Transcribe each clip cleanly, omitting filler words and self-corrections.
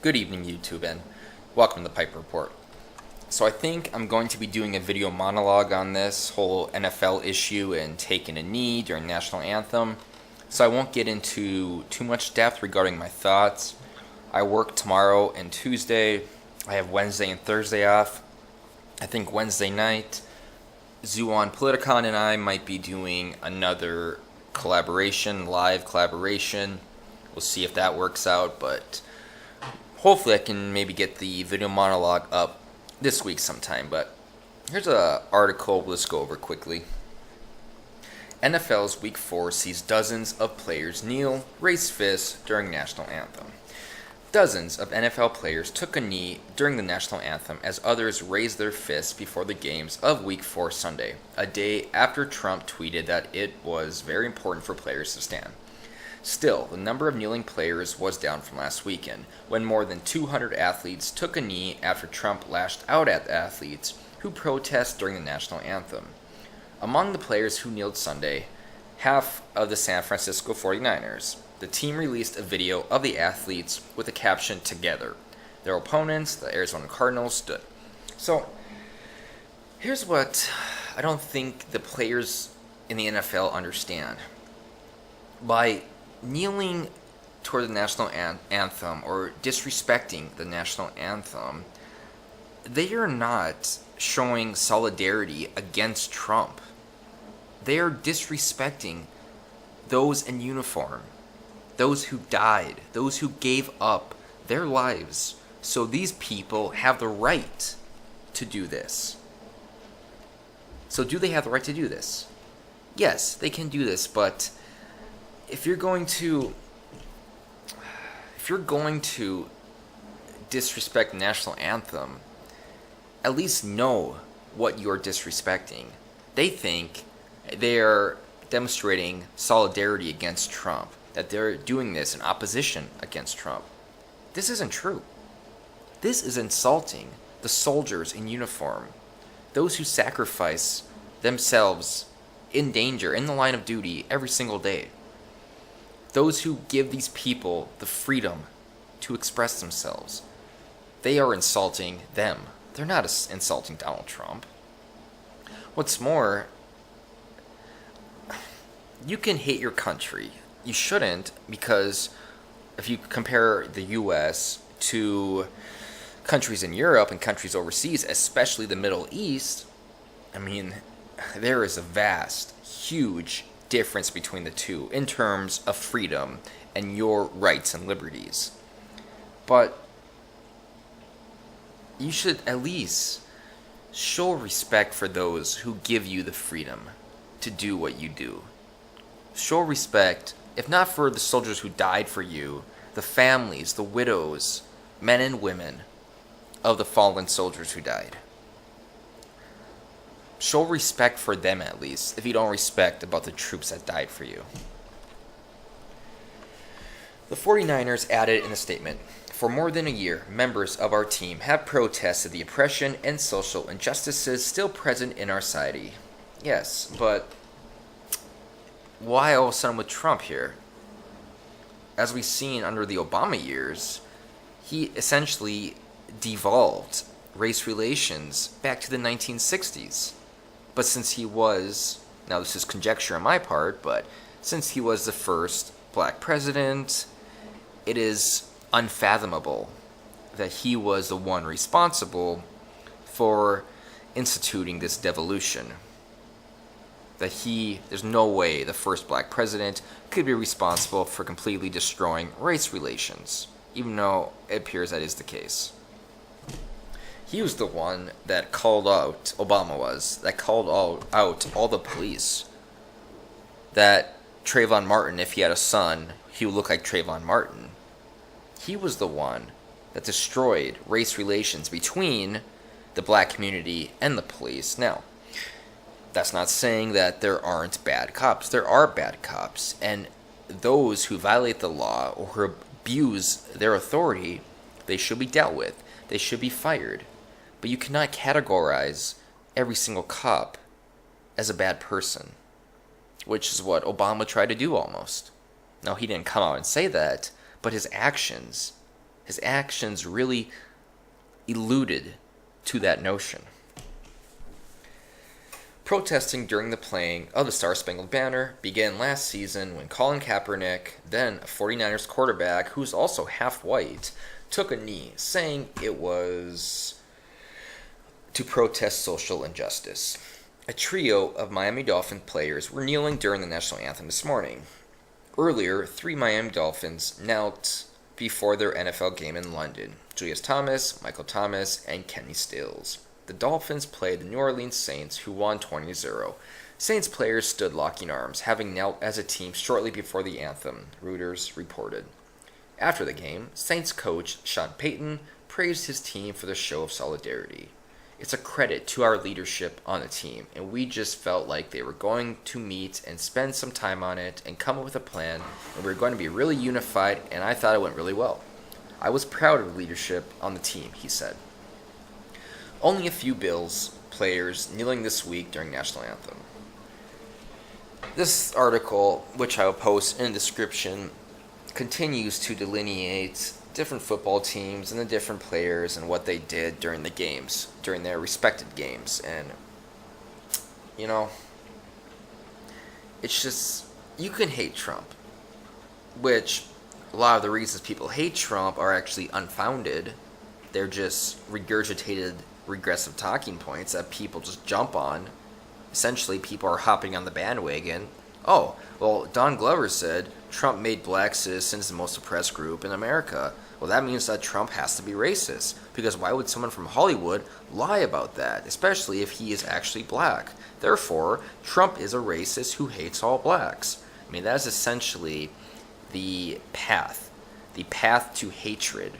Good evening, YouTube, and welcome to the Pipe Report. So I think I'm going to be doing a video monologue on this whole NFL issue and taking a knee during national anthem. So I won't get into too much depth regarding my thoughts. I work tomorrow and Tuesday. I have Wednesday and Thursday off. I think Wednesday night, Zuon Politicon and I might be doing another live collaboration. We'll see if that works out, but hopefully I can maybe get the video monologue up this week sometime. But here's an article let's go over quickly. NFL's Week 4 sees dozens of players kneel, raise fists during national anthem. Dozens of NFL players took a knee during the national anthem as others raised their fists before the games of Week 4 Sunday, a day after Trump tweeted that it was very important for players to stand. Still, the number of kneeling players was down from last weekend, when more than 200 athletes took a knee after Trump lashed out at athletes who protest during the national anthem. Among the players who kneeled Sunday, half of the San Francisco 49ers. The team released a video of the athletes with the caption "Together." Their opponents, the Arizona Cardinals, stood. So, here's what I don't think the players in the NFL understand. By kneeling toward the national anthem or disrespecting the national anthem, they are not showing solidarity against Trump. They are disrespecting those in uniform, those who died, those who gave up their lives. So these people have the right to do this. So do they have the right to do this? Yes, they can do this, but if you're going to disrespect the national anthem, at least know what you're disrespecting. They think they're demonstrating solidarity against Trump, that they're doing this in opposition against Trump. This isn't true. This is insulting the soldiers in uniform, those who sacrifice themselves in danger, in the line of duty every single day. Those who give these people the freedom to express themselves. They are insulting them. They're not insulting Donald Trump. What's more, you can hate your country. You shouldn't, because if you compare the U.S. to countries in Europe and countries overseas, especially the Middle East, I mean, there is a vast, huge difference between the two in terms of freedom and your rights and liberties. But you should at least show respect for those who give you the freedom to do what you do. Show respect, if not for the soldiers who died for you, the families, the widows, men and women of the fallen soldiers who died. Show respect for them at least, if you don't respect about the troops that died for you. The 49ers added in a statement, "For more than a year, members of our team have protested the oppression and social injustices still present in our society." Yes, but why all of a sudden with Trump here? As we've seen under the Obama years, he essentially devolved race relations back to the 1960s. But since he was, now this is conjecture on my part, but since he was the first black president, it is unfathomable that he was the one responsible for instituting this devolution. There's no way the first black president could be responsible for completely destroying race relations, even though it appears that is the case. He was the one that called out, Obama was, that called out all the police. That Trayvon Martin, if he had a son, he would look like Trayvon Martin. He was the one that destroyed race relations between the black community and the police. Now, that's not saying that there aren't bad cops. There are bad cops. And those who violate the law or who abuse their authority, they should be dealt with. They should be fired. But you cannot categorize every single cop as a bad person, which is what Obama tried to do almost. Now, he didn't come out and say that, but his actions His actions really alluded to that notion. Protesting during the playing of the Star-Spangled Banner began last season when Colin Kaepernick, then a 49ers quarterback who's also half white, took a knee, saying it was to protest social injustice. A trio of Miami Dolphins players were kneeling during the national anthem this morning. Earlier, 3 Miami Dolphins knelt before their NFL game in London: Julius Thomas, Michael Thomas, and Kenny Stills. The Dolphins played the New Orleans Saints, who won 20-0. Saints players stood locking arms, having knelt as a team shortly before the anthem, Reuters reported. After the game, Saints coach Sean Payton praised his team for the show of solidarity. It's a credit to our leadership on the team, and we just felt like they were going to meet and spend some time on it and come up with a plan, and we were going to be really unified, and I thought it went really well. I was proud of the leadership on the team, he said. Only a few Bills players kneeling this week during national anthem. This article, which I will post in the description, continues to delineate different football teams and the different players and what they did during the games, during their respected games. And, it's just, you can hate Trump, which a lot of the reasons people hate Trump are actually unfounded. They're just regurgitated regressive talking points that people just jump on. Essentially, people are hopping on the bandwagon. Oh, well, Don Glover said Trump made black citizens the most oppressed group in America. Well, that means that Trump has to be racist, because why would someone from Hollywood lie about that, especially if he is actually black? Therefore, Trump is a racist who hates all blacks. I mean, that is essentially the path to hatred.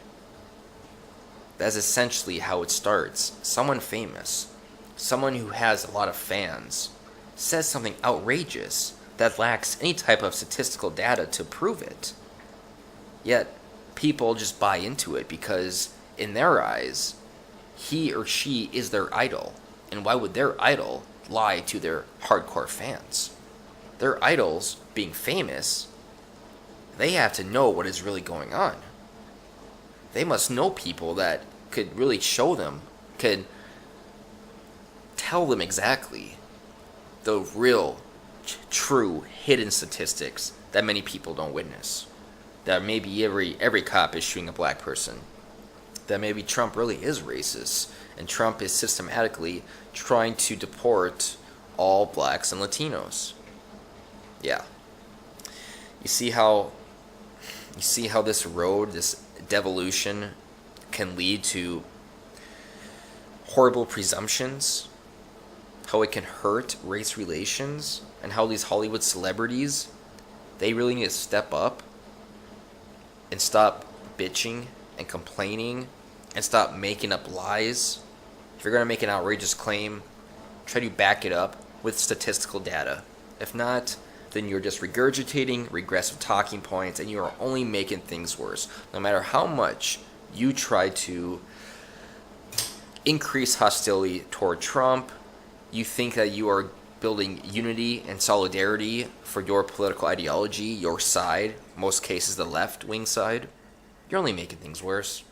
That's essentially how it starts. Someone famous, someone who has a lot of fans, says something outrageous that lacks any type of statistical data to prove it. Yet, people just buy into it because, in their eyes, he or she is their idol. And why would their idol lie to their hardcore fans? Their idols, being famous, they have to know what is really going on. They must know people that could really show them, could tell them exactly the real, true, hidden statistics that many people don't witness. That maybe every cop is shooting a black person. That maybe Trump really is racist, and Trump is systematically trying to deport all blacks and Latinos. Yeah. You see how this road, this devolution, can lead to horrible presumptions, how it can hurt race relations, and how these Hollywood celebrities, they really need to step up and stop bitching and complaining and stop making up lies. If you're going to make an outrageous claim, try to back it up with statistical data. If not, then you're just regurgitating regressive talking points, and you are only making things worse. No matter how much you try to increase hostility toward Trump, you think that you are building unity and solidarity for your political ideology, your side, most cases the left-wing side, you're only making things worse.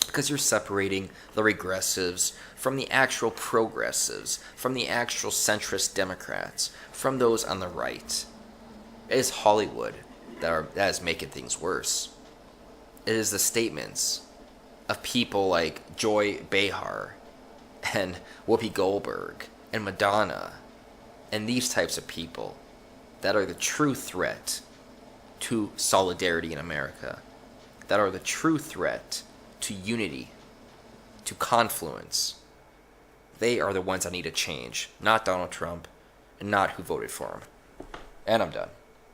Because you're separating the regressives from the actual progressives, from the actual centrist Democrats, from those on the right. It is Hollywood that is making things worse. It is the statements of people like Joy Behar and Whoopi Goldberg and Madonna and these types of people that are the true threat to solidarity in America, that are the true threat to unity, to confluence. They are the ones that need to change, not Donald Trump, and not who voted for him. And I'm done.